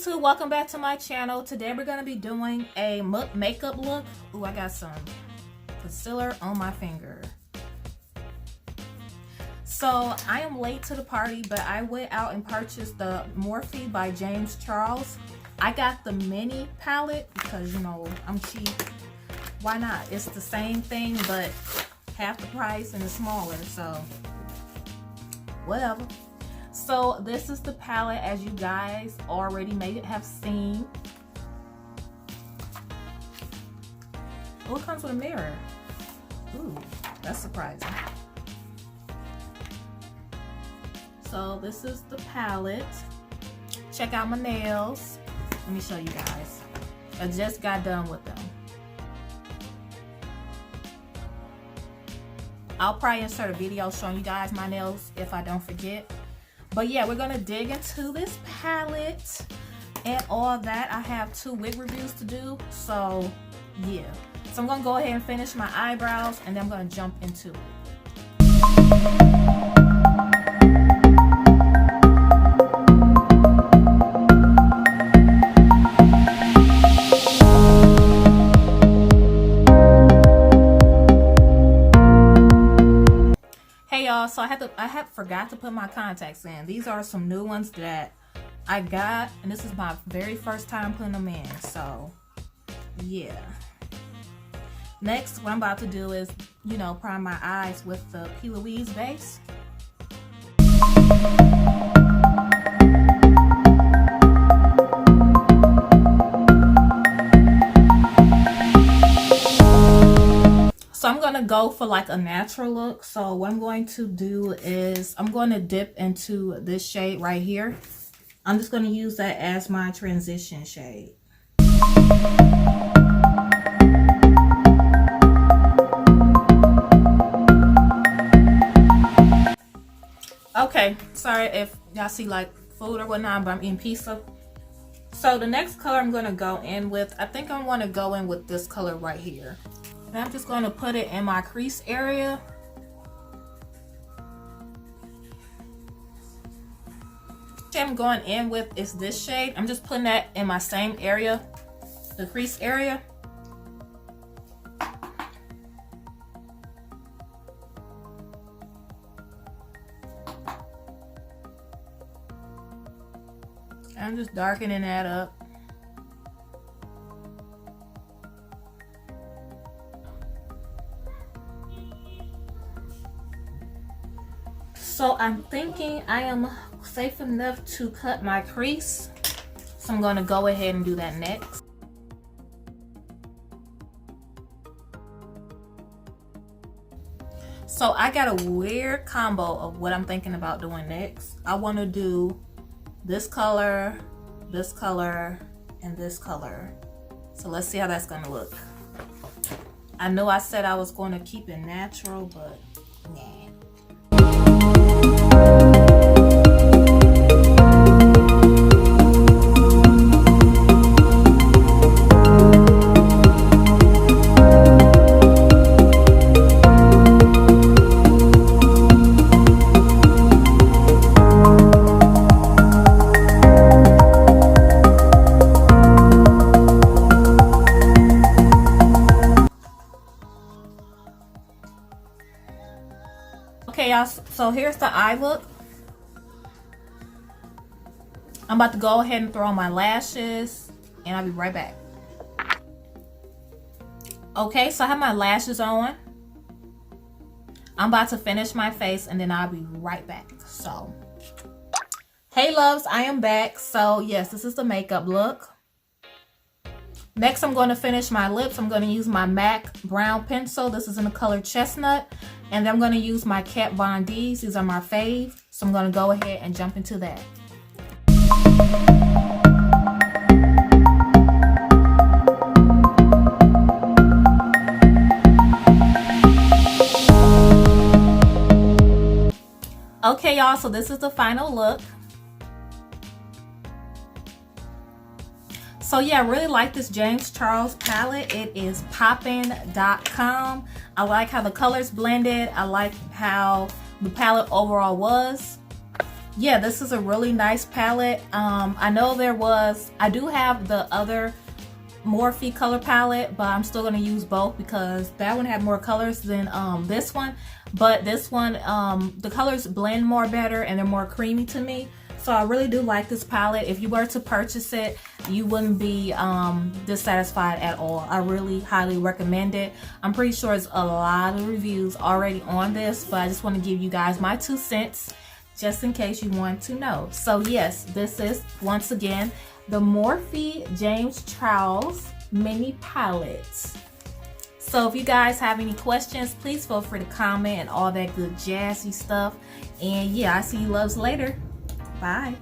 YouTube, welcome back to my channel. Today we're going to be doing a makeup look. Ooh, I got some concealer on my finger. So I am late to the party, but I went out and purchased the Morphe by James Charles. I got the mini palette because, you know, I'm cheap. Why not? It's the same thing, but half the price and it's smaller, so whatever. So this is the palette, as you guys already may have seen. Oh, it comes with a mirror. Ooh, that's surprising. So this is the palette. Check out my nails. Let me show you guys. I just got done with them. I'll probably insert a video showing you guys my nails if I don't forget. But yeah, we're gonna dig into this palette and all that. I have 2 wig reviews to do, so yeah. So I'm gonna go ahead and finish my eyebrows and then I'm gonna jump into it. So I had forgot to put my contacts in. These are some new ones that I got, and this is my very first time putting them in, so yeah. Next, what I'm about to do is, you know, prime my eyes with the P. Louise base. So I'm gonna go for like a natural look. So what I'm going to do is I'm going to dip into this shade right here. I'm just going to use that as my transition shade. Okay, sorry if y'all see like food or whatnot, but I'm eating pizza. So the next color I'm going to go in with, I think I want to go in with this color right here. And I'm just going to put it in my crease area. I'm going in with is this shade. I'm just putting that in my same area, the crease area. I'm just darkening that up. So I'm thinking I am safe enough to cut my crease. So I'm going to go ahead and do that next. So I got a weird combo of what I'm thinking about doing next. I want to do this color, and this color. So let's see how that's going to look. I know I said I was going to keep it natural, but nah. Okay, y'all, so here's the eye look. I'm about to go ahead and throw on my lashes, and I'll be right back. Okay, so I have my lashes on. I'm about to finish my face, and then I'll be right back. So, hey loves, I am back. So yes, this is the makeup look. Next, I'm going to finish my lips. I'm going to use my MAC brown pencil. This is in the color Chestnut. And then I'm going to use my Kat Von D's. These are my fave. So I'm going to go ahead and jump into that. Okay, y'all. So this is the final look. So yeah, I really like this James Charles palette. It is poppin.com. I like how the colors blended. I like how the palette overall was. yeah, this is a really nice palette. I know I do have the other Morphe color palette, but I'm still going to use both because that one had more colors than this one. But this one, the colors blend more better and they're more creamy to me. So I really do like this palette. If you were to purchase it, you wouldn't be dissatisfied at all. I really highly recommend it. I'm pretty sure there's a lot of reviews already on this, but I just want to give you guys my 2 cents just in case you want to know. So yes, this is once again the Morphe James Charles mini palette. So if you guys have any questions, please feel free to comment and all that good jazzy stuff. And yeah, I see you loves later. Bye.